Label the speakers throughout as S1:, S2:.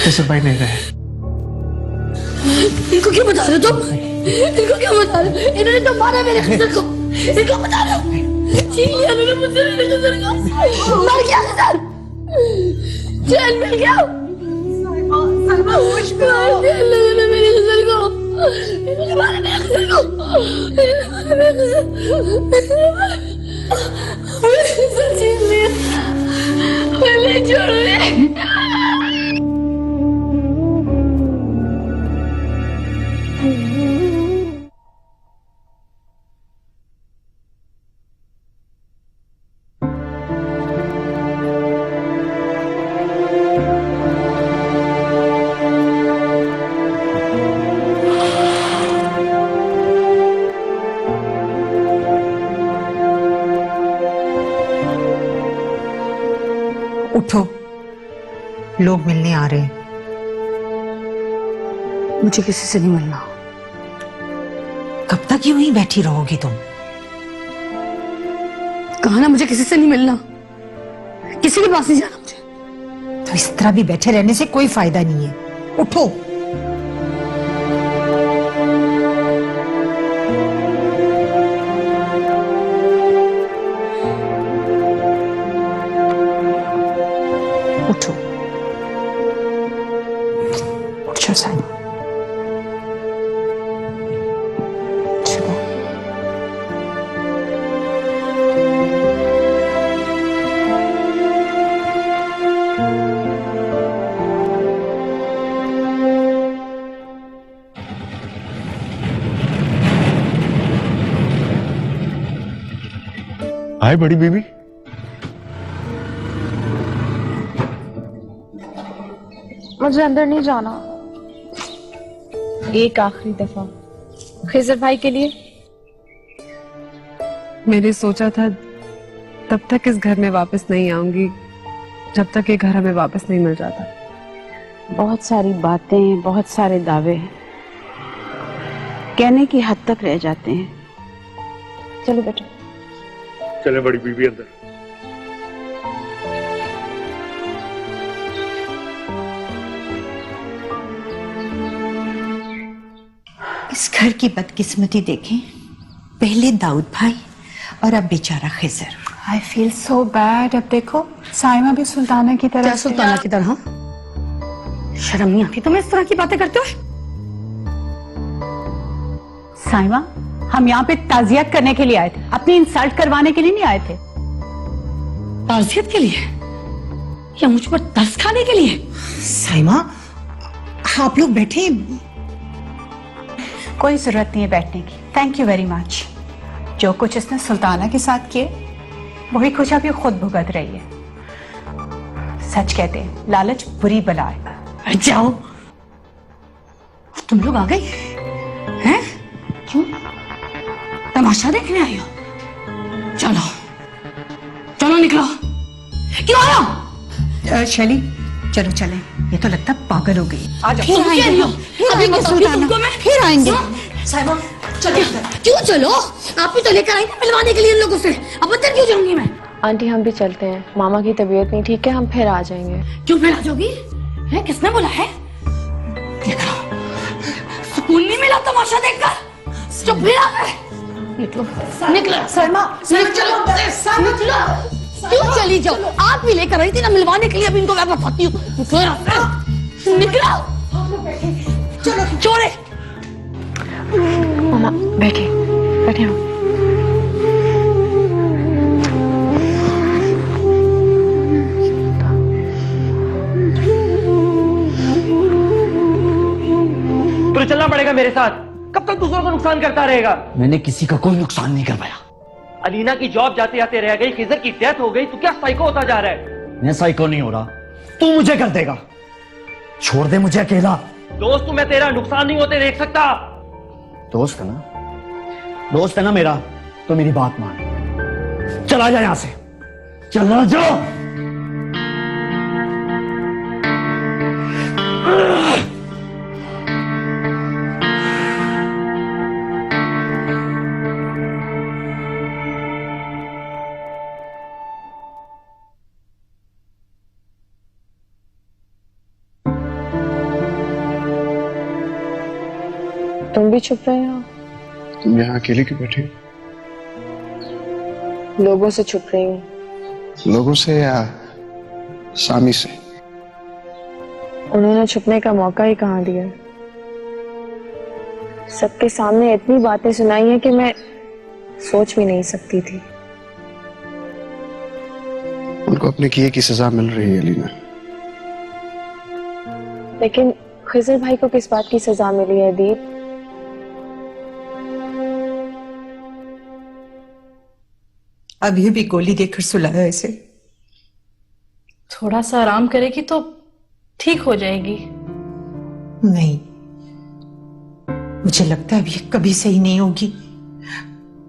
S1: कैसर भाई नहीं रहे।
S2: इनको क्यों बता रहे हो तुम? इनको क्यों बता रहे हो? इन्होंने तो मारा मेरे खिजर को। इनको बता रहे हो? छीन लिया इन्होंने मुझसे मेरे खिजर को। मर गया खिजर, चैन मिल गया। सलमा होश में आओ। इन्होंने मेरे खिजर को, इन्होंने मारा मेरे खिजर को, इन्होंने मारा मेरे खिजर, मेरे खिजर छीन लिया। मुझे छोड़ दे।
S3: उठो, लोग मिलने आ रहे हैं।
S2: मुझे किसी से नहीं मिलना।
S3: कब तक यूं ही बैठी रहोगी तुम?
S2: कहा ना मुझे किसी से नहीं मिलना, किसी के पास नहीं जाना मुझे।
S3: तो इस तरह भी बैठे रहने से कोई फायदा नहीं है। उठो। उठो, उठ जाओ साइमा। चलो।
S1: हाय बड़ी बीबी।
S4: मुझे अंदर नहीं जाना। एक आखिरी दफा खिजर भाई के लिए।
S5: मैंने सोचा था तब तक इस घर में वापस नहीं आऊंगी जब तक ये घर हमें वापस नहीं मिल जाता।
S6: बहुत सारी बातें, बहुत सारे दावे कहने की हद तक रह जाते हैं।
S4: चलो बेटा।
S1: चले बड़ी बीबी अंदर।
S3: इस घर की बदकिस्मती देखें, पहले दाऊद भाई और अब बेचारा Khizar.
S7: I feel so bad. अब देखो साइमा भी सुल्ताना की तरह।
S2: क्या सुल्ताना की तरह? शर्म नहीं आती तुम्हें इस तरह की बातें करते हो?
S7: साइमा, हम यहाँ पे ताजियत करने के लिए आए थे, अपनी इंसल्ट करवाने के लिए नहीं आए थे।
S2: ताजियत के लिए या मुझ पर तरस खाने के लिए?
S3: साइमा, आप लोग बैठे।
S7: कोई जरूरत नहीं है बैठने की। Thank you very much. जो कुछ इसने सुल्ताना के साथ किए वही कुछ अभी खुद भुगत रही है। सच कहते हैं लालच बुरी बला है।
S2: जाओ, तुम लोग आ गए हैं? क्यों? तमाशा देखने आई हो? चलो चलो निकलो। क्यों आया?
S3: शैली, चलो चलें। ये तो लगता पागल हो गई।
S2: फिर आएंगे, अभी बताऊंगी तुमको मैं।
S3: फिर आएंगे।
S2: साहिबा चलो। क्यों चलो? आप भी तो लेकर आई थी मिलवाने के लिए इन लोगों से। अब अंदर क्यों जाऊंगी मैं?
S4: आंटी हम भी चलते हैं, मामा की तबीयत नहीं ठीक है, हम फिर आ जाएंगे।
S2: क्यों फिर आ जाओगी? है किसने बोला है? देखो सुकून नहीं मिला तमाशा देखकर, जो फिर आ गए। निकलो निकलो।
S3: साइमा,
S2: चलो निकलो। क्यों चली जाओ? आप भी लेकर आई थी ना मिलवाने के लिए। अभी इनको मैं बताती हूँ। निकलो। चलो चोरे।
S4: मामा बैठे बैठे हो।
S8: तो चलना पड़ेगा मेरे साथ। कब तक दूसरों को नुकसान करता रहेगा?
S9: मैंने किसी का कोई नुकसान नहीं करवाया।
S8: अलीना की जॉब जाते जाते रह गई, खिजर की डेथ हो गई, तो क्या साइको होता जा रहा है?
S9: मैं साइको नहीं हो रहा, तू मुझे कर देगा। छोड़ दे मुझे अकेला।
S8: दोस्त तू, मैं तेरा नुकसान नहीं होते देख सकता।
S9: दोस्त है ना, दोस्त है ना मेरा, तो मेरी बात मान। चला जा यहां से, चला जा।
S4: तुम भी छुप रहे हो?
S10: तुम यहाँ अकेले क्यों बैठी हो?
S4: लोगों से छुप रही हूँ।
S10: लोगों से या सामी से?
S4: उन्होंने छुपने का मौका ही कहाँ दिया। सबके सामने इतनी बातें सुनाई हैं कि मैं सोच भी नहीं सकती थी।
S10: उनको अपने किए की सजा मिल रही है अलीना।
S4: लेकिन खिजर भाई को किस बात की सजा मिली है दीप?
S3: अभी भी गोली देकर सुलाया इसे।
S2: थोड़ा सा आराम करेगी तो ठीक हो जाएगी।
S3: नहीं, मुझे लगता है अब ये कभी सही नहीं होगी।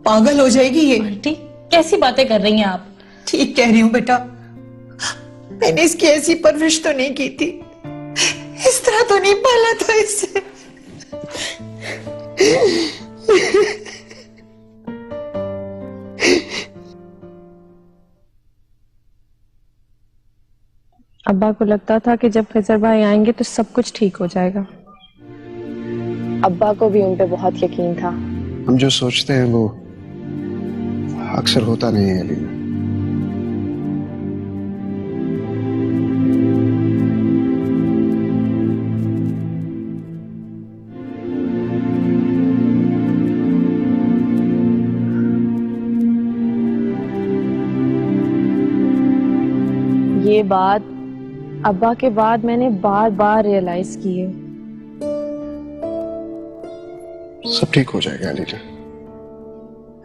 S3: पागल हो जाएगी ये।
S2: आंटी कैसी बातें कर रही हैं आप?
S3: ठीक कह रही हूँ बेटा, मैंने इसकी ऐसी परवरिश तो नहीं की थी, इस तरह तो नहीं पाला था इसे।
S4: अब्बा को लगता था कि जब खिजर भाई आएंगे तो सब कुछ ठीक हो जाएगा। अब्बा को भी उन पे बहुत यकीन था।
S10: हम जो सोचते हैं वो अक्सर होता नहीं है अलीना।
S4: ये बात अब्बा के बाद मैंने बार बार रियलाइज की है।
S10: सब ठीक हो जाएगा अलीना।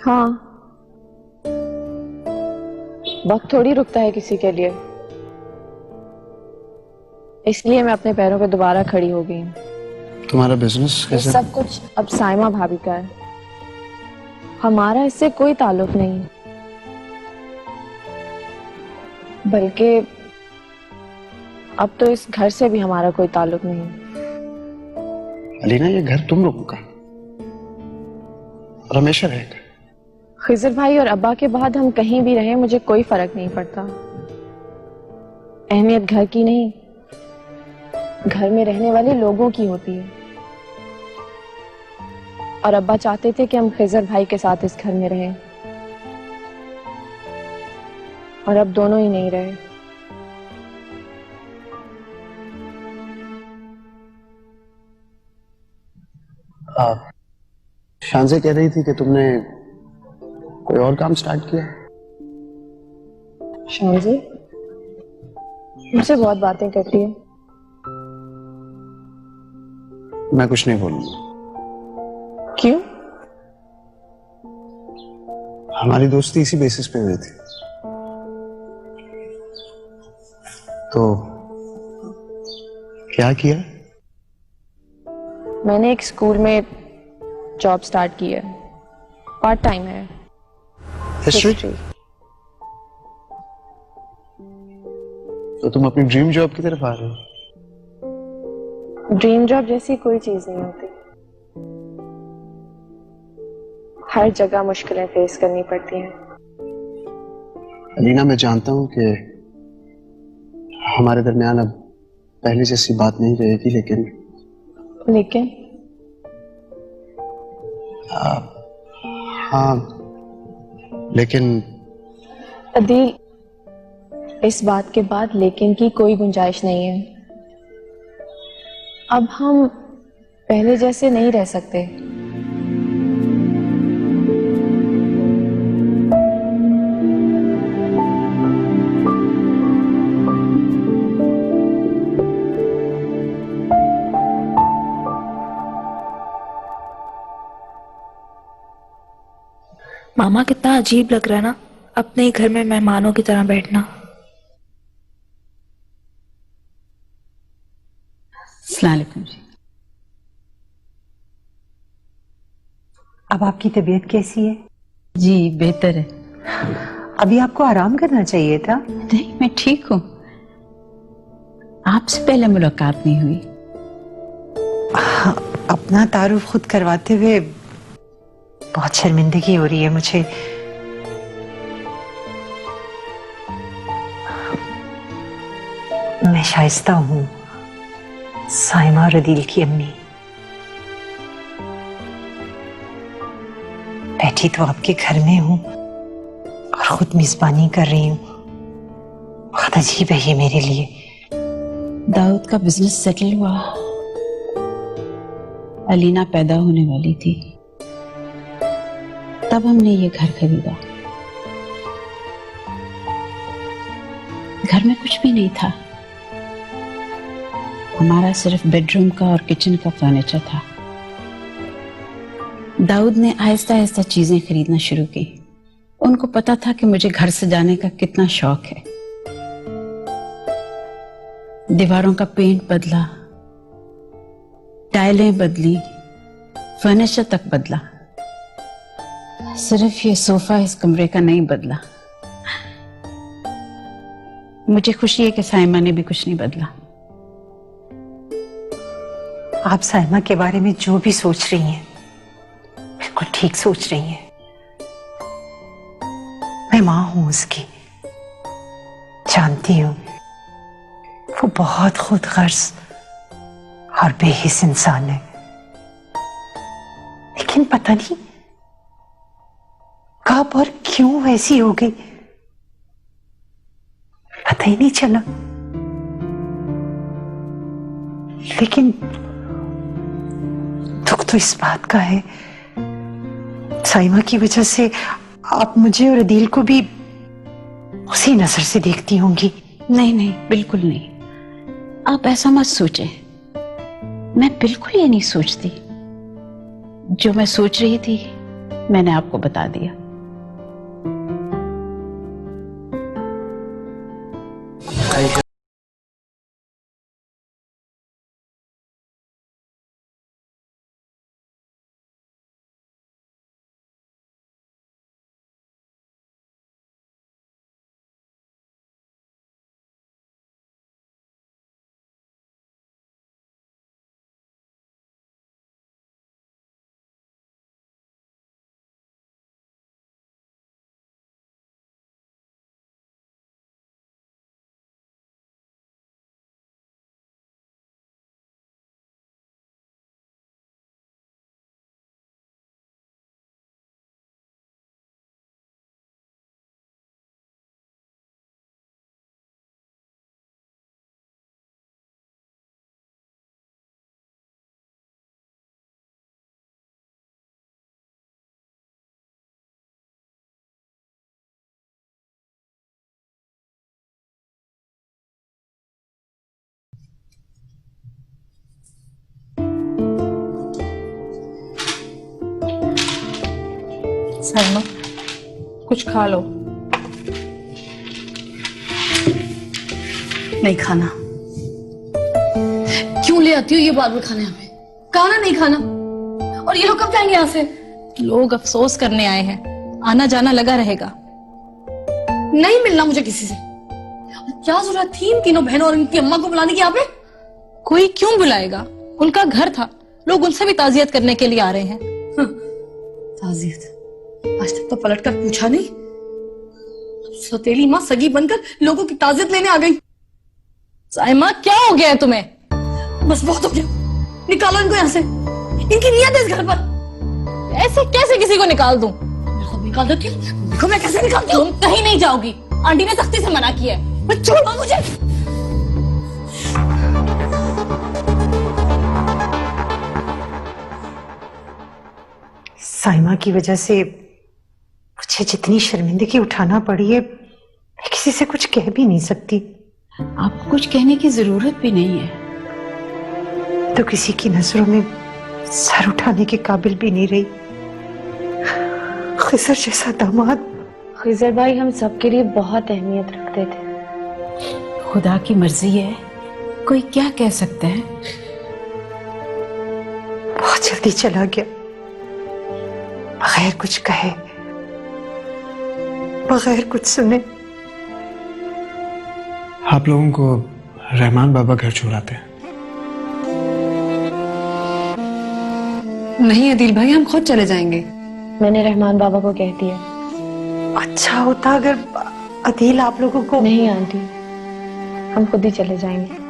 S4: हाँ, वक्त थोड़ी रुकता है किसी के लिए। इसलिए मैं अपने पैरों पे दोबारा खड़ी हो गई हूँ।
S10: तुम्हारा बिजनेस
S4: ये
S10: कैसे?
S4: सब कुछ अब साइमा भाभी का है, हमारा इससे कोई ताल्लुक नहीं। बल्कि अब तो इस घर से भी हमारा कोई ताल्लुक नहीं।
S10: अलीना, ये घर तुम लोगों का और हमेशा रहेगा।
S4: खिजर भाई और अब्बा के बाद हम कहीं भी रहें, मुझे कोई फर्क नहीं पड़ता। अहमियत घर की नहीं, घर में रहने वाले लोगों की होती है। और अब्बा चाहते थे कि हम खिजर भाई के साथ इस घर में रहें, और अब दोनों ही नहीं रहे।
S10: शांजे कह रही थी कि तुमने कोई और काम स्टार्ट किया।
S4: शांजी मुझसे बहुत बातें करती है।
S10: मैं कुछ नहीं बोलूंगा।
S4: क्यों?
S10: हमारी दोस्ती इसी बेसिस पे हुई थी। तो क्या किया?
S4: मैंने एक स्कूल में जॉब स्टार्ट की है, पार्ट टाइम है।
S10: हिस्ट्री? तो तुम अपनी ड्रीम जॉब की तरफ आ रहे हो?
S4: ड्रीम जॉब जैसी कोई चीज नहीं होती। हर जगह मुश्किलें फेस करनी पड़ती हैं।
S10: अलीना, मैं जानता हूं कि हमारे दरमियान अब पहले जैसी बात नहीं रहेगी, लेकिन हाँ, लेकिन
S4: अदील, इस बात के बाद लेकिन की कोई गुंजाइश नहीं है। अब हम पहले जैसे नहीं रह सकते।
S11: मामा, कितना अजीब लग रहा है ना, अपने ही घर में मेहमानों की तरह बैठना।
S7: अस्सलाम वालेकुम जी। अब आपकी तबीयत कैसी है?
S6: जी बेहतर है।
S7: अभी आपको आराम करना चाहिए था।
S6: नहीं, मैं ठीक हूँ। आपसे पहले मुलाकात नहीं हुई।
S7: अपना तारुफ खुद करवाते हुए बहुत शर्मिंदगी हो रही है मुझे। मैं शाइस्ता हूँ, साइमा और अदील की अम्मी।
S3: बैठी तो आपके घर में हूँ और खुद मेजबानी कर रही हूँ। बहुत अजीब है ये मेरे लिए।
S6: दाऊद का बिजनेस सेटल हुआ, अलीना पैदा होने वाली थी, तब हमने ये घर खरीदा। घर में कुछ भी नहीं था, हमारा सिर्फ बेडरूम का और किचन का फर्नीचर था। दाऊद ने आहिस्ता आहिस्ता चीजें खरीदना शुरू की। उनको पता था कि मुझे घर सजाने का कितना शौक है। दीवारों का पेंट बदला, टाइलें बदली, फर्नीचर तक बदला। सिर्फ ये सोफा इस कमरे का नहीं बदला। मुझे खुशी है कि साइमा ने भी कुछ नहीं बदला।
S3: आप साइमा के बारे में जो भी सोच रही हैं बिल्कुल ठीक सोच रही हैं। मैं मां हूं उसकी, जानती हूं वो बहुत खुद गर्ज और बेहिस इंसान है, लेकिन पता नहीं कब और क्यों ऐसी हो गई, पता ही नहीं चला। लेकिन दुख तो इस बात का है साइमा की वजह से आप मुझे और अदील को भी उसी नजर से देखती होंगी।
S6: नहीं नहीं, बिल्कुल नहीं। आप ऐसा मत सोचें। मैं बिल्कुल ये नहीं सोचती। जो मैं सोच रही थी मैंने आपको बता दिया।
S5: साइमा, कुछ खा लो।
S2: नहीं खाना। क्यों ले आती हो ये बार बार खाने हमें? खाना नहीं खाना। और ये लोग कब जाएंगे यहाँ से?
S12: लोग अफसोस करने आए हैं, आना जाना लगा रहेगा।
S2: नहीं मिलना मुझे किसी से। क्या जरूरत थी इन तीनों बहनों और इनकी अम्मा को बुलाने की यहाँ पे?
S12: कोई क्यों बुलाएगा? उनका घर था, लोग उनसे भी ताजियत करने के लिए आ रहे हैं।
S2: ताजियत? आज तक तो पलट कर पूछा नहीं। सौतेली माँ सगी बनकर लोगों की ताजियत लेने आ गई।
S12: साइमा, क्या हो गया है तुम्हें?
S2: बस बहुत हो गया। निकालो इनको यहाँ से। इनकी नियत है इस घर पर।
S12: ऐसे कैसे किसी को निकाल दूं?
S2: निकाल देती हूँ। देखो मैं कैसे निकालती हूँ।
S12: तुम कहीं नहीं जाओगी, आंटी ने सख्ती से मना किया है।
S2: छोड़ो मुझे।
S3: साइमा की वजह से मुझे जितनी शर्मिंदगी उठाना पड़ी है मैं किसी से कुछ कह भी नहीं सकती।
S6: आपको कुछ कहने की जरूरत भी नहीं है।
S3: तो किसी की नजरों में सर उठाने के काबिल भी नहीं रही। खिजर जैसा दामाद।
S4: खिजर भाई हम सबके लिए बहुत अहमियत रखते थे।
S6: खुदा की मर्जी है, कोई क्या कह सकता है।
S3: बहुत जल्दी चला गया, बगैर कुछ कहे, बगैर कुछ सुने।
S10: आप लोगों को रहमान बाबा घर छोड़ाते हैं?
S5: नहीं अदील भाई, हम खुद चले जाएंगे।
S4: मैंने रहमान बाबा को कह दिया।
S3: अच्छा होता अगर अदील आप लोगों को।
S4: नहीं आंटी, हम खुद ही चले जाएंगे।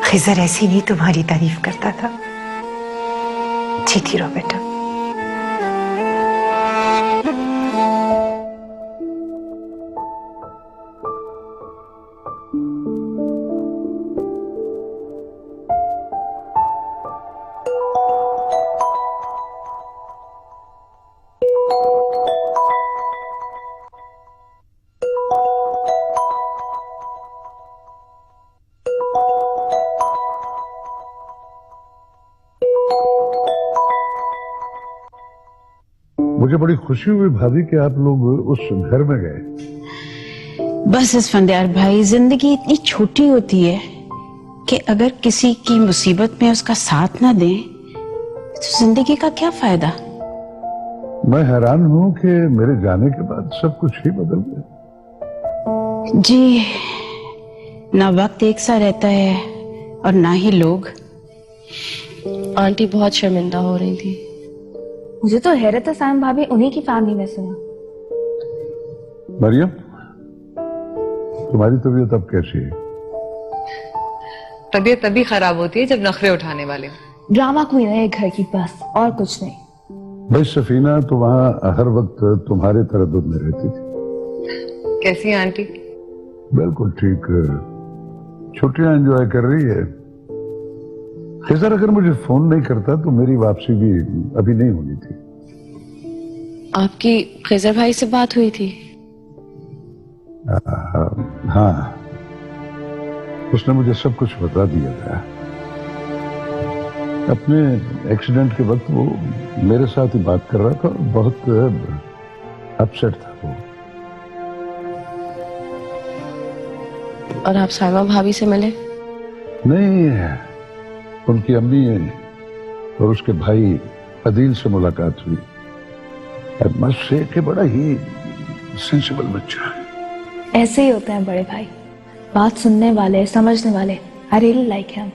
S3: खिजर ऐसी नहीं तुम्हारी तारीफ करता था। जीती रहो बेटा,
S13: मुझे बड़ी खुशी हुई भाभी कि आप लोग उस घर में गए।
S6: बस इस्फंदियार भाई, जिंदगी इतनी छोटी होती है कि अगर किसी की मुसीबत में उसका साथ ना दें तो जिंदगी का क्या फायदा।
S13: मैं हैरान हूं कि मेरे जाने के बाद सब कुछ ही बदल गया।
S6: जी, ना वक्त एक सा रहता है और ना ही लोग।
S4: आंटी बहुत शर्मिंदा हो रही थी।
S11: मुझे तो हैरत है साइम भाभी उन्हीं की फैमिली में से हैं।
S13: मरियम, तुम्हारी तबीयत अब कैसी है?
S5: तबीयत तभी खराब होती है जब नखरे उठाने वाले।
S11: ड्रामा क्वीन है घर की, बस और कुछ नहीं।
S13: भाई सफीना तो वहां हर वक्त तुम्हारे तरद्दुद में रहती थी।
S5: कैसी है आंटी?
S13: बिल्कुल ठीक, छुट्टियां एंजॉय कर रही है। खिजर अगर मुझे फोन नहीं करता तो मेरी वापसी भी अभी नहीं होनी थी।
S4: आपकी खिजर भाई से बात हुई थी?
S13: हाँ, उसने मुझे सब कुछ बता दिया था। अपने एक्सीडेंट के वक्त वो मेरे साथ ही बात कर रहा था और बहुत अपसेट था वो।
S4: और आप साइमा भाभी से मिले?
S13: नहीं, उनकी अम्मी और उसके भाई अदील से मुलाकात हुई। मस्त से कि बड़ा ही सेंसिबल बच्चा है।
S11: ऐसे ही होते हैं बड़े भाई, बात सुनने वाले, समझने वाले। I really like him.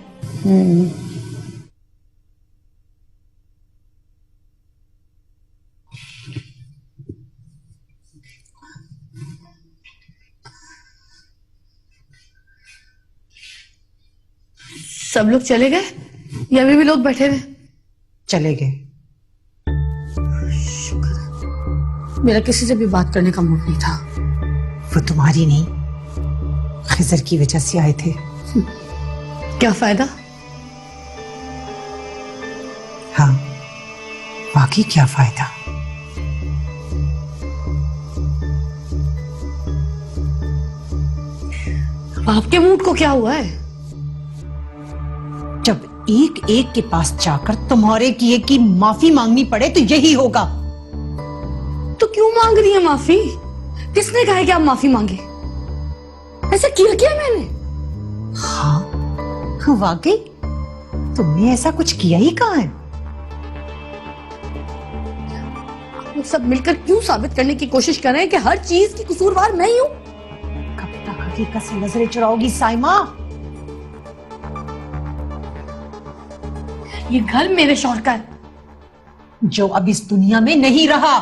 S2: सब लोग चले गए या अभी भी लोग बैठे हुए?
S3: चले गए।
S2: मेरा किसी से भी बात करने का मूड नहीं था।
S3: वो तुम्हारी नहीं, खिजर की वजह से आए थे।
S2: क्या फायदा?
S3: हाँ, बाकी क्या फायदा।
S2: आपके मूड को क्या हुआ है?
S3: जब एक एक के पास जाकर तुम्हारे किए की माफी मांगनी पड़े तो यही होगा।
S2: तो क्यों मांग रही है माफी? किसने कहा है कि आप माफी मांगे? ऐसा किया क्या मैंने?
S3: हाँ, वाकई तुमने ऐसा कुछ किया ही कहाँ है?
S2: आप सब मिलकर क्यों साबित करने की कोशिश कर रहे हैं कि हर चीज की कसूरवार मैं ही हूं?
S3: कब तक हकीकत से नजरें चुराओगी साइमा?
S2: ये घर मेरे शौहर का है,
S3: जो अब इस दुनिया में नहीं रहा।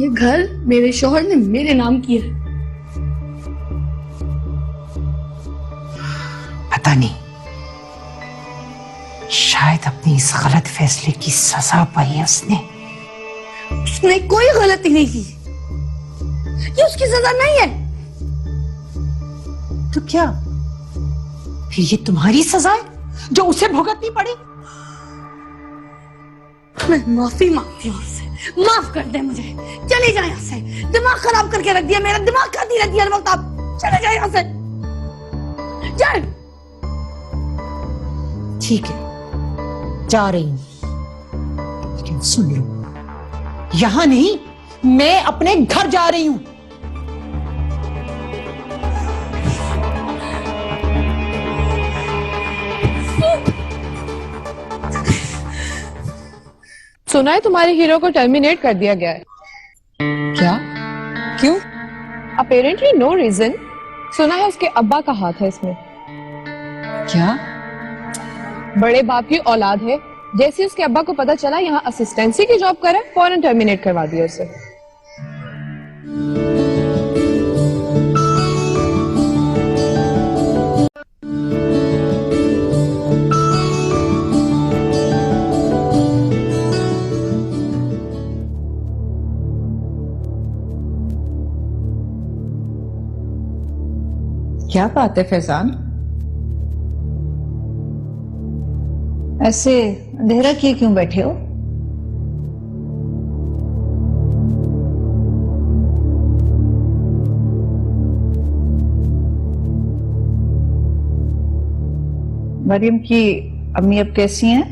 S2: ये घर मेरे शौहर ने मेरे नाम किया है।
S3: पता नहीं, शायद अपने इस गलत फैसले की सजा पाई है उसने।
S2: उसने कोई गलती नहीं की, ये उसकी सजा नहीं है।
S3: तो क्या फिर ये तुम्हारी सजा है जो उसे भुगतनी पड़ी?
S2: मैं माफी मांगती हूँ उससे, माफ कर दे मुझे। चले जाए यहाँ से, दिमाग खराब करके रख दिया मेरा। दिमाग खाती रहती है हर वक्त आप। चले जाए यहाँ से, जाए।
S3: ठीक है, जा रही हूं, लेकिन सुन लो, यहां नहीं, मैं अपने घर जा रही हूं।
S5: सुना है तुम्हारे हीरो को टर्मिनेट कर दिया गया है।
S12: क्या? क्यों?
S5: Apparently no reason. सुना है उसके अब्बा का हाथ है इसमें।
S12: क्या?
S5: बड़े बाप की औलाद है, जैसे उसके अब्बा को पता चला यहाँ असिस्टेंसी की जॉब कर रहा है, फौरन टर्मिनेट करवा दिया उसे।
S6: क्या बात है फैजान, ऐसे अंधेरा किए क्यों बैठे हो? मरियम की अम्मी अब कैसी हैं?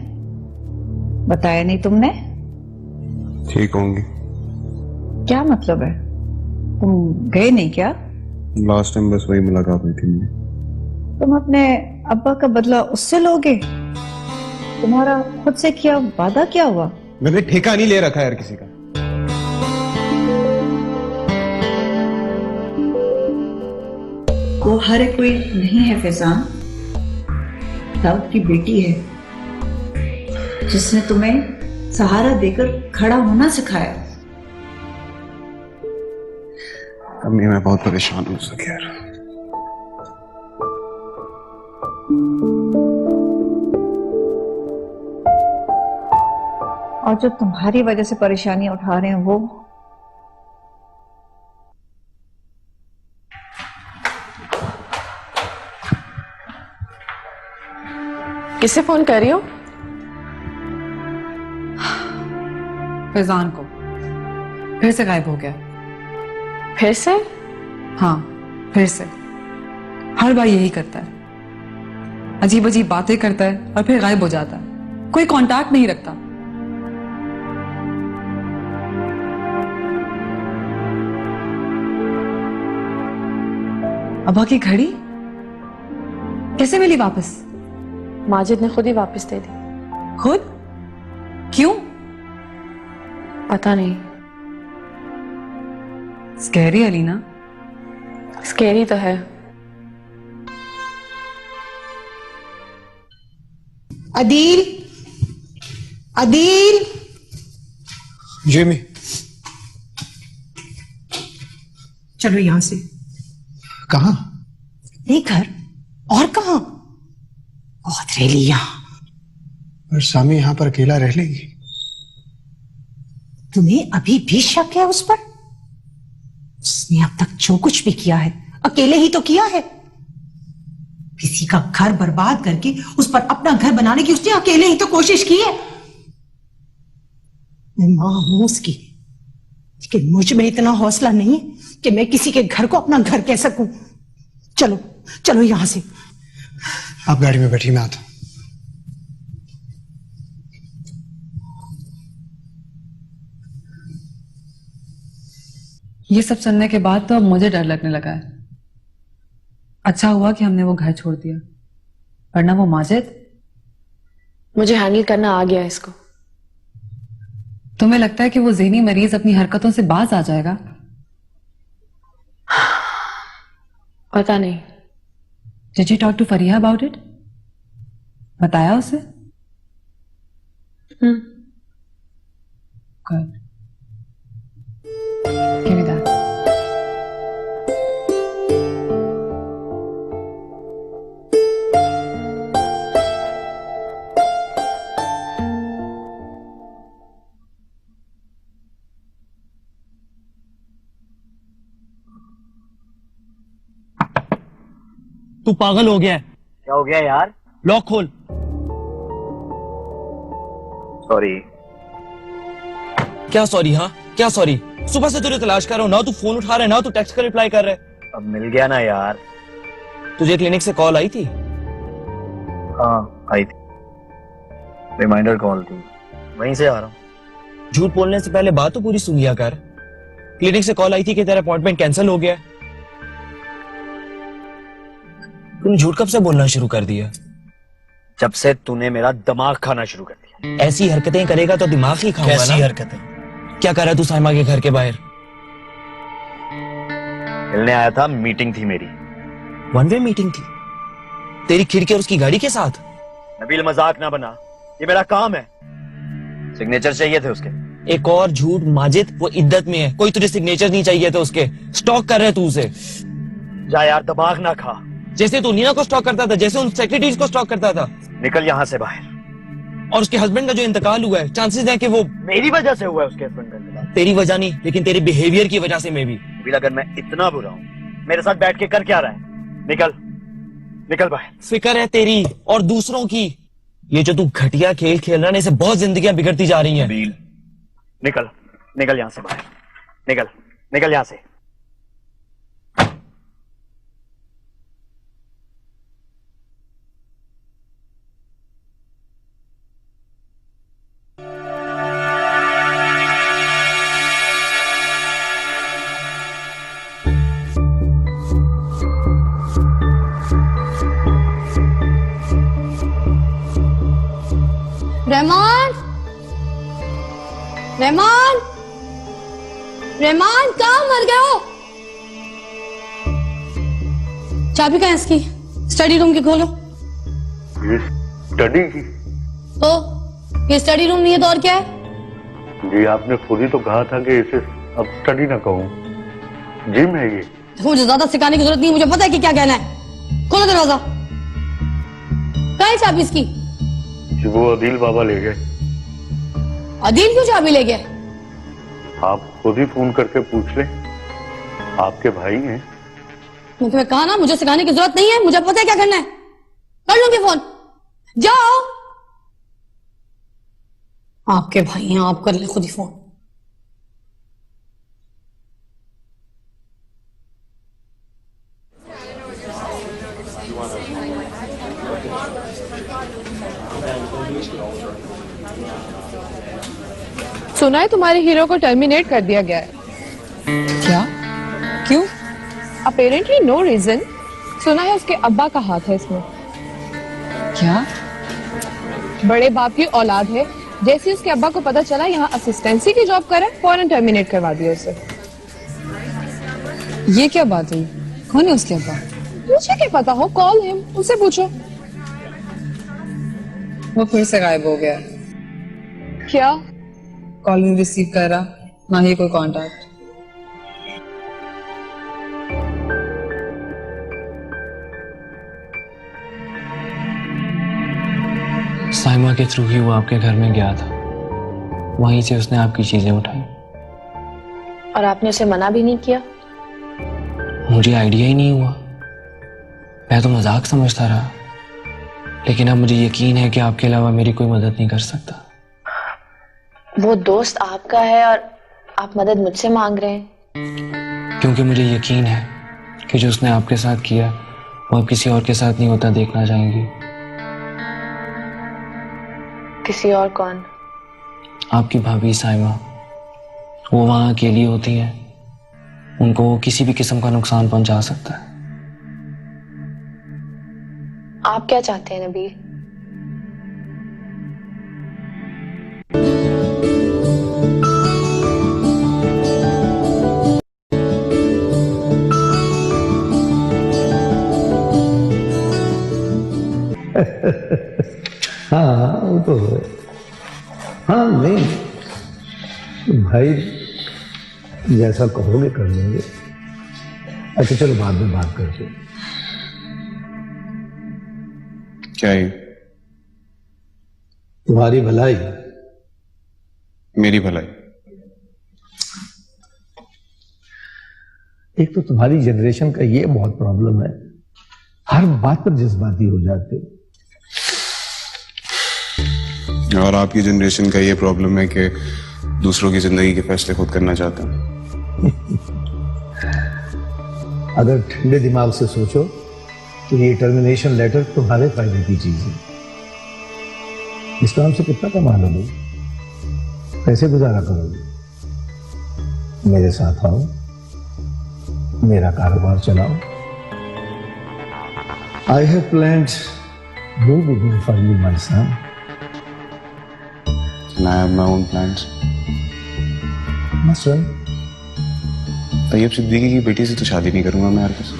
S7: बताया नहीं तुमने?
S10: ठीक होंगी।
S7: क्या मतलब है? तुम गए नहीं क्या?
S10: लास्ट टाइम बस वही मुलाकात हुई थी।
S7: तुम अपने अब्बा का बदला उससे लोगे? तुम्हारा खुद से किया वादा क्या हुआ?
S10: मैंने ठेका नहीं ले रखा यार किसी का।
S7: वो हर कोई नहीं है फैजान। दाऊद की बेटी है जिसने तुम्हें सहारा देकर खड़ा होना सिखाया।
S10: अम्मी मैं बहुत परेशान हूं उससे यार।
S7: और जो तुम्हारी वजह से परेशानियां उठा रहे हैं वो
S4: किसे फोन कर रही हो?
S5: फैजान को फिर से गायब हो गया।
S4: फिर से?
S5: हाँ, फिर से। हर बार यही करता है, अजीब अजीब बातें करता है और फिर गायब हो जाता है। कोई कांटेक्ट नहीं रखता। अब्बा की घड़ी कैसे मिली वापस?
S4: माजिद ने खुद ही वापस दे दी।
S5: खुद? क्यों?
S4: पता नहीं।
S5: स्कैरी अलीना।
S4: स्कैरी तो है।
S3: अदील, अदील।
S10: जेमी,
S3: चलो यहां से।
S10: कहाँ?
S3: नहीं घर, और कहाँ? बहुत रह ली यहां।
S10: और सामी यहां पर अकेला रह लेगी?
S3: तुम्हें अभी भी शक है उस पर? उसने अब तक जो कुछ भी किया है अकेले ही तो किया है। किसी का घर बर्बाद करके उस पर अपना घर बनाने की उसने अकेले ही तो कोशिश की है। मैं मां हूं उसकी, लेकिन मुझ में इतना हौसला नहीं कि मैं किसी के घर को अपना घर कह सकूं। चलो चलो यहां से।
S10: आप गाड़ी में बैठी, मैं आता हूं।
S5: ये सब सुनने के बाद तो अब मुझे डर लगने लगा है। अच्छा हुआ कि हमने वो घर छोड़ दिया, वरना वो माजिद।
S4: मुझे हैंडल करना आ गया इसको।
S5: तुम्हें लगता है कि वो ज़हनी मरीज अपनी हरकतों से बाज आ जाएगा?
S4: पता नहीं।
S5: Did you talk to Fariya about it? बताया उसे? Good. Give me that.
S8: तू पागल हो गया है?
S9: क्या हो गया यार?
S8: लॉक खोल।
S9: सॉरी।
S8: क्या सॉरी? हाँ क्या सॉरी? सुबह से तुझे तलाश कर रहा हूं, ना तू फोन उठा रहा है ना तू टेक्स्ट का रिप्लाई कर रहा है।
S9: अब मिल गया ना यार।
S8: तुझे क्लिनिक से कॉल आई थी?
S9: हाँ आई थी, रिमाइंडर कॉल थी, वहीं से आ रहा हूँ।
S8: झूठ बोलने से पहले बात तो पूरी सुन लिया कर। क्लिनिक से कॉल आई थी कि तेरा अपॉइंटमेंट कैंसिल हो गया है। तूने झूठ कब से बोलना शुरू कर दिया?
S9: जब से तूने मेरा दिमाग खाना शुरू कर दिया।
S8: ऐसी हरकतें करेगा तो दिमाग ही खाऊंगा ना।
S9: कैसी हरकतें?
S8: क्या कर रहा है तू साइमा के घर के बाहर?
S9: मिलने आया था, मीटिंग थी मेरी।
S8: वन वे मीटिंग थी? तेरी खिड़की और उसकी गाड़ी के साथ?
S9: नबील मजाक ना बना, ये मेरा काम है। सिग्नेचर चाहिए थे उसके।
S8: एक और झूठ माजिद, वो इद्दत में है, कोई तुझे सिग्नेचर नहीं चाहिए थे उसके। स्टॉक कर रहे तू उसे।
S9: जा यार, दिमाग ना खा।
S8: जैसे तू नीना को स्टॉक करता था, जैसे उन सेक्रेटरीज को स्टॉक करता था।
S9: निकल यहाँ से बाहर।
S8: और उसके हस्बैंड का जो इंतकाल हुआ है, चांसेस है कि वो
S9: मेरी वजह से हुआ है। उसके हस्बैंड का इंतकाल
S8: तेरी वजह नहीं, लेकिन तेरे बिहेवियर की वजह से। मैं भी
S9: अगर मैं इतना बुरा हूँ, मेरे साथ बैठ के कर क्या रहा है? निकल निकल बाहर।
S8: फिक्र है तेरी और दूसरों की। ये जो तू घटिया खेल खेल रहा है, इससे बहुत जिंदगियां बिगड़ती जा रही हैं।
S9: निकल निकल यहाँ से बाहर। निकल निकल यहाँ से।
S2: रहमान, रहमान, रहमान, कहाँ मर गए हो? चाबी कहाँ है इसकी? स्टडी रूम की खोलो।
S1: ये स्टडी की?
S2: तो ये स्टडी रूम नहीं है तो और क्या है?
S1: जी आपने खुद ही तो कहा था कि इसे अब स्टडी ना कहूं, जिम है ये।
S2: मुझे ज्यादा सिखाने की जरूरत नहीं, मुझे पता है कि क्या कहना है। खोलो दरवाजा। कहाँ है चाबी इसकी?
S1: जी वो अदील बाबा ले गए।
S2: अदील क्यों चाबी ले गए?
S1: आप खुद ही फोन करके पूछ लें, आपके भाई हैं।
S2: मुझे कहा ना, मुझे सिखाने की जरूरत नहीं है, मुझे पता है क्या करना है। कर लूंगी फोन, जाओ। आपके भाई हैं, आप कर ले खुद ही फोन।
S4: सुना है तुम्हारे हीरो को टर्मिनेट कर दिया गया है।
S5: क्या? क्यों?
S4: Apparently no reason. सुना है उसके अब्बा का हाथ है इसमें।
S5: क्या?
S4: बड़े बाप की औलाद है, जैसे उसके अब्बा को पता चला यहाँ असिस्टेंसी की जॉब कर रहा है, फौरन टर्मिनेट करवा दिया उसे।
S5: ये क्या बात हुई? कौन है उसके अब्बा?
S4: मुझे क्या पता हो, कॉल हिम, उससे पूछो।
S5: वो फिर से गायब हो गया।
S4: क्या?
S5: कॉल नहीं रिसीव कर रहा, ना ही कोई कांटेक्ट।
S14: साइमा के थ्रू ही वो आपके घर में गया था, वहीं से उसने आपकी चीजें उठाई।
S11: और आपने उसे मना भी नहीं किया?
S14: मुझे आइडिया ही नहीं हुआ, मैं तो मजाक समझता रहा, लेकिन अब मुझे यकीन है कि आपके अलावा मेरी कोई मदद नहीं कर सकता।
S11: वो दोस्त आपका है और आप मदद मुझसे मांग रहे हैं?
S14: क्योंकि मुझे यकीन है कि जो उसने आपके साथ किया वो अब किसी और के साथ नहीं होता देखना चाहेंगी।
S11: किसी और कौन?
S14: आपकी भाभी साइमा। वो वहां अकेली होती हैं, उनको किसी भी किस्म का नुकसान पहुंचा सकता है।
S11: आप क्या चाहते हैं नबील?
S15: हाँ वो तो है। हाँ नहीं भाई, जैसा कहोगे कर लेंगे। अच्छा चलो बाद में बात करते।
S10: क्या है?
S15: तुम्हारी भलाई।
S10: मेरी भलाई?
S15: एक तो तुम्हारी जनरेशन का ये बहुत प्रॉब्लम है, हर बात पर जज्बाती हो जाते हो।
S10: और आपकी जनरेशन का ये प्रॉब्लम है कि दूसरों की जिंदगी के फैसले खुद करना चाहते हैं।
S15: अगर ठंडे दिमाग से सोचो तो ये टर्मिनेशन लेटर तुम्हारे फायदे की चीज है। इस काम से कितना कमा लोगे? कैसे गुजारा करोगे? मेरे साथ आओ, मेरा कारोबार चलाओ। I have planned new beginning for you, my son.
S10: And I have my own plans.
S15: Master,
S10: Tayyab Siddiqui की बेटी से तो शादी नहीं करूंगा मैं यार किसी।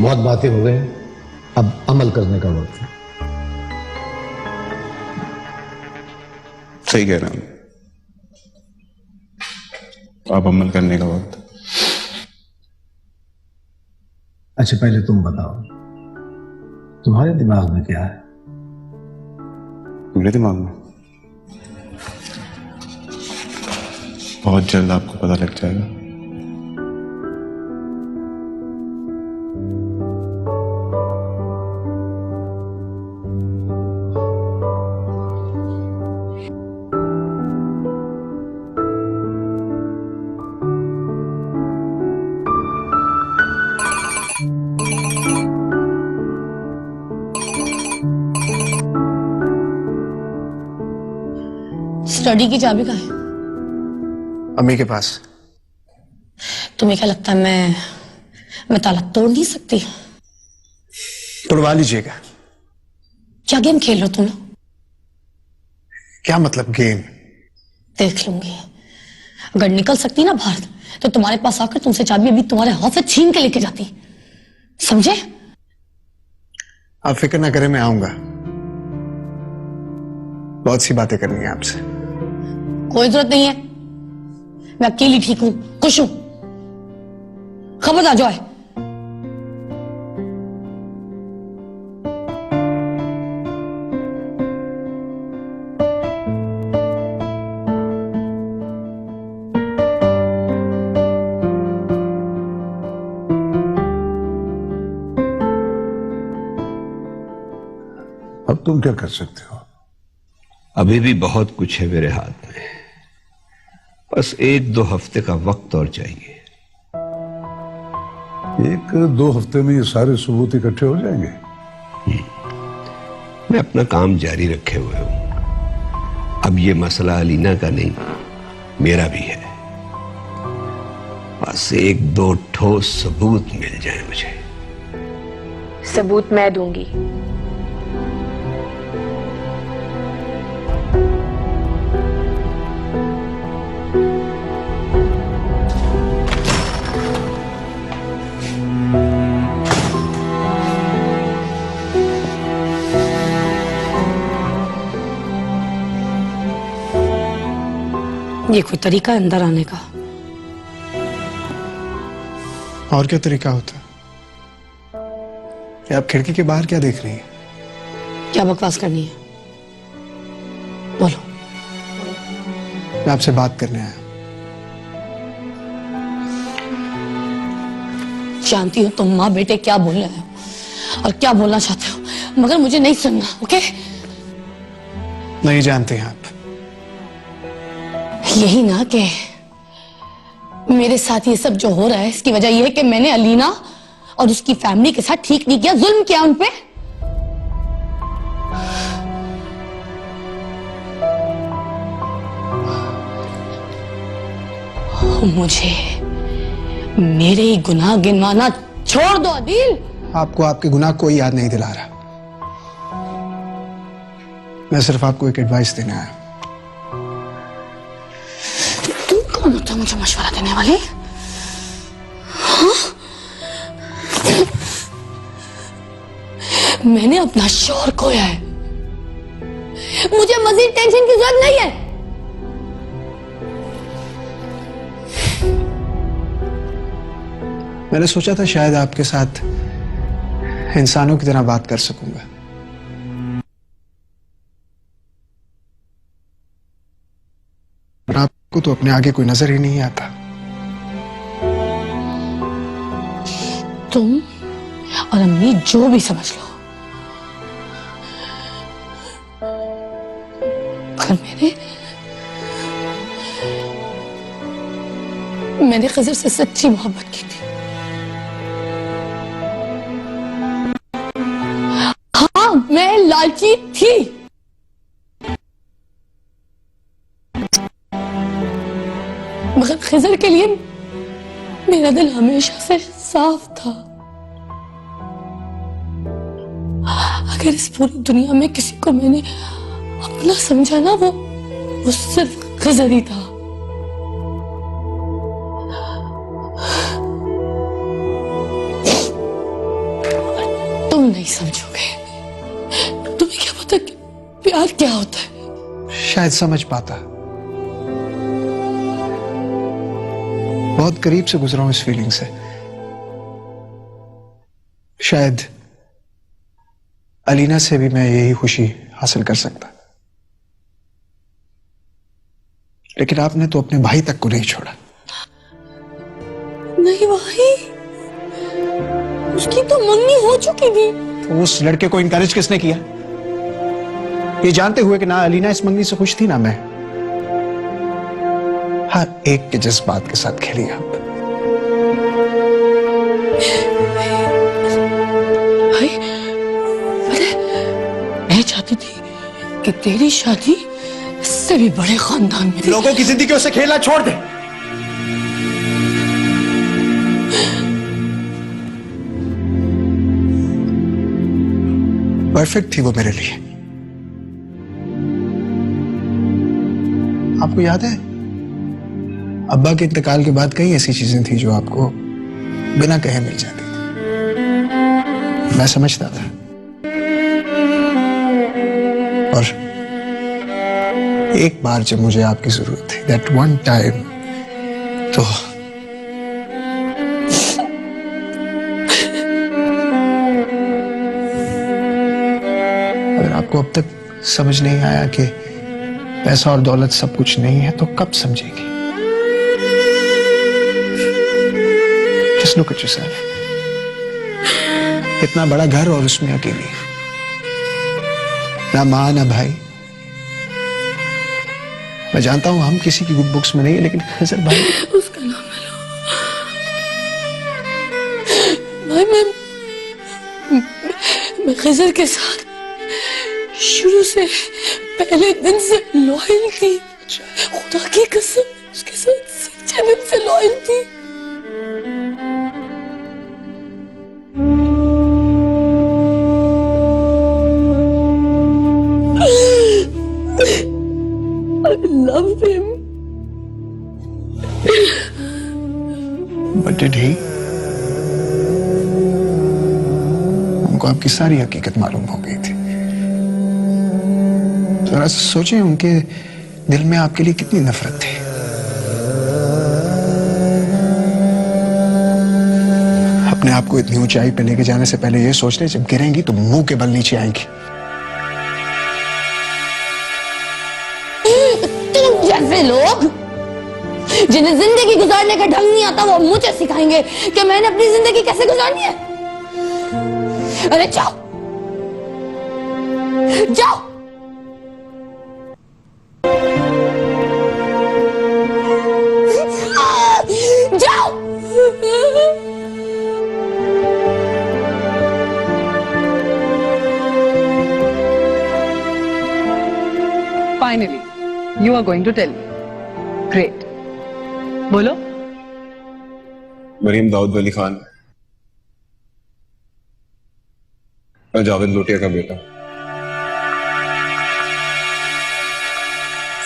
S15: बहुत बातें हो गई, अब अमल करने का वक्त है।
S10: सही कह रहा हूं, अब अमल करने का वक्त।
S15: अच्छा पहले तुम बताओ, तुम्हारे दिमाग में क्या है?
S10: मेरे दिमाग में बहुत जल्द आपको पता लग जाएगा।
S2: स्टडी की चाबी कहाँ है?
S10: अम्मी के पास।
S2: तुम्हें क्या लगता है मैं ताला तोड़ नहीं सकती?
S10: तोड़वा लीजिएगा।
S2: क्या गेम खेल रहे हो तुम लोग?
S16: क्या मतलब गेम?
S2: देख लूंगी। अगर निकल सकती ना बाहर तो तुम्हारे पास आकर तुमसे चाबी अभी तुम्हारे हाथ से छीन के लेके जाती, समझे?
S16: आप फिक्र ना करें, मैं आऊंगा। बहुत सी बातें करनी है आपसे।
S2: कोई जरूरत नहीं है, मैं अकेली ठीक हूं, खुश हूं। खबरदार जो है।
S13: अब तुम क्या कर सकते हो?
S17: अभी भी बहुत कुछ है मेरे हाथ में, बस 1-2 हफ्ते का वक्त और चाहिए।
S13: 1-2 हफ्ते में ये सारे सबूत इकट्ठे हो जाएंगे?
S17: मैं अपना काम जारी रखे हुए हूं। अब ये मसला अलीना का नहीं, मेरा भी है। बस 1-2 ठोस सबूत मिल जाए मुझे।
S11: सबूत मैं दूंगी।
S2: ये कोई तरीका है अंदर आने का?
S16: और क्या तरीका होता? क्या आप खिड़की के बाहर क्या देख रही हैं?
S2: क्या बकवास करनी है? बोलो।
S16: मैं आपसे बात करने आया।
S2: जानती हो तुम माँ बेटे क्या बोल रहे हो और क्या बोलना चाहते हो, मगर मुझे नहीं सुनना, ओके?
S16: नहीं जानते हैं आप।
S2: यही ना कि मेरे साथ ये सब जो हो रहा है इसकी वजह यह है कि मैंने अलीना और उसकी फैमिली के साथ ठीक नहीं किया, जुल्म किया उन पे। मुझे मेरे ही गुनाह गिनवाना छोड़ दो अदील।
S16: आपको आपके गुनाह कोई याद नहीं दिला रहा। मैं सिर्फ आपको एक एडवाइस देने आया।
S2: कौन होता है मुझे मशवरा देने वाली? हाँ? मैंने अपना शौहर खोया है, मुझे मजीद टेंशन की जरूरत नहीं है।
S16: मैंने सोचा था शायद आपके साथ इंसानों की तरह बात कर सकूंगा। आपको तो अपने आगे कोई नजर ही नहीं आता।
S2: तुम और अम्मी जो भी समझ लो, पर मैंने खजर से सच्ची मोहब्बत की थी। हाँ, मैं लालची थी, मगर खजर के लिए मेरा दिल हमेशा से साफ था। अगर इस पूरी दुनिया में किसी को मैंने अपना समझा ना, वो सिर्फ खजर ही था। तुम नहीं समझोगे, तुम्हें क्या पता कि प्यार क्या होता है?
S16: शायद समझ पाता। बहुत करीब से गुजरा हूं इस फीलिंग से। शायद अलीना से भी मैं यही खुशी हासिल कर सकता, लेकिन आपने तो अपने भाई तक को नहीं छोड़ा।
S2: नहीं भाई, उसकी तो मंगनी हो चुकी थी।
S16: तो उस लड़के को इनकरेज किसने किया, ये जानते हुए कि ना अलीना इस मंगनी से खुश थी ना मैं? हर एक के जज्बात के साथ खेली आप।
S2: भाई, मैं चाहती थी कि तेरी शादी इससे भी बड़े खानदान में।
S16: लोगों की जिंदगी से खेलना छोड़ दे। परफेक्ट थी वो मेरे लिए, आपको याद है अब्बा के इंतकाल के बाद कई ऐसी चीजें थी जो आपको बिना कहे मिल जाती थी। मैं समझता था और एक बार जब मुझे आपकी जरूरत थी, दैट वन टाइम, तो अगर आपको अब तक समझ नहीं आया कि पैसा और दौलत सब कुछ नहीं है, तो कब समझेंगे? Just look at yourself. इतना बड़ा घर और उसमें अकेली, ना माँ ना भाई। मैं जानता हूं हम किसी की गुड बुक्स में नहीं है, लेकिन खजर भाई,
S2: उसका नाम भाई, मैं खजर के साथ शुरू से पहले दिन से लॉयल थी। खुदा की कसम, उसके साथ सच्चे दिल से लॉयल थी। I love him.
S16: But did he? उनको आपकी सारी हकीकत मालूम हो गई थी। जरा सोचें उनके दिल में आपके लिए कितनी नफरत थी। अपने आप को इतनी ऊंचाई पे लेके जाने से पहले ये सोच ले, जब गिरेंगी तो मुंह के बल नीचे आएंगी।
S2: तुम जैसे लोग जिन्हें जिंदगी गुजारने का ढंग नहीं आता, वो मुझे सिखाएंगे कि मैंने अपनी जिंदगी कैसे गुजारनी है। अरे जाओ जाओ, जाओ।
S5: Finally, you are going to tell me. Great. बोलो।
S10: मरीम दाऊद वली खान, मैं जावेद लोटिया का बेटा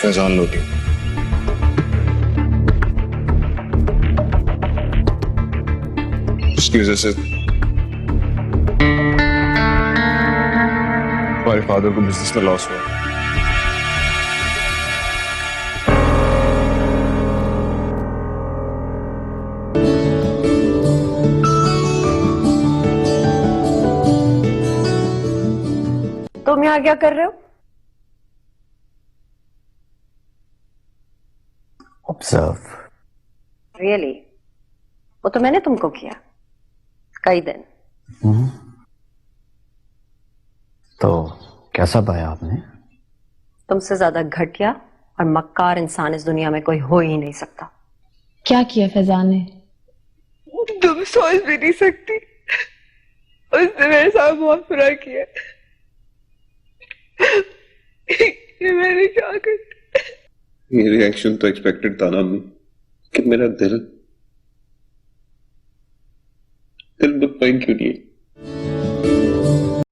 S10: फैजान लोटिया। उसकी वजह से हमारे फादर को बिजनेस में लॉस हुआ।
S11: तुम यहाँ क्या कर रहे हो?
S1: ऑब्जर्व।
S11: रियली? वो तो मैंने तुमको किया कई दिन।
S9: तो कैसा पाया आपने?
S11: तुमसे ज्यादा घटिया और मक्कार इंसान इस दुनिया में कोई हो ही नहीं सकता।
S12: क्या किया फैजान ने?
S4: तुम सोच भी नहीं सकती, उसने मेरे साथ बहुत बुरा किया। ये मैंने क्या कर?
S10: ये रिएक्शन तो एक्सपेक्टेड था ना अम्मी, कि मेरा दिल मुतमईन क्यों नहीं है?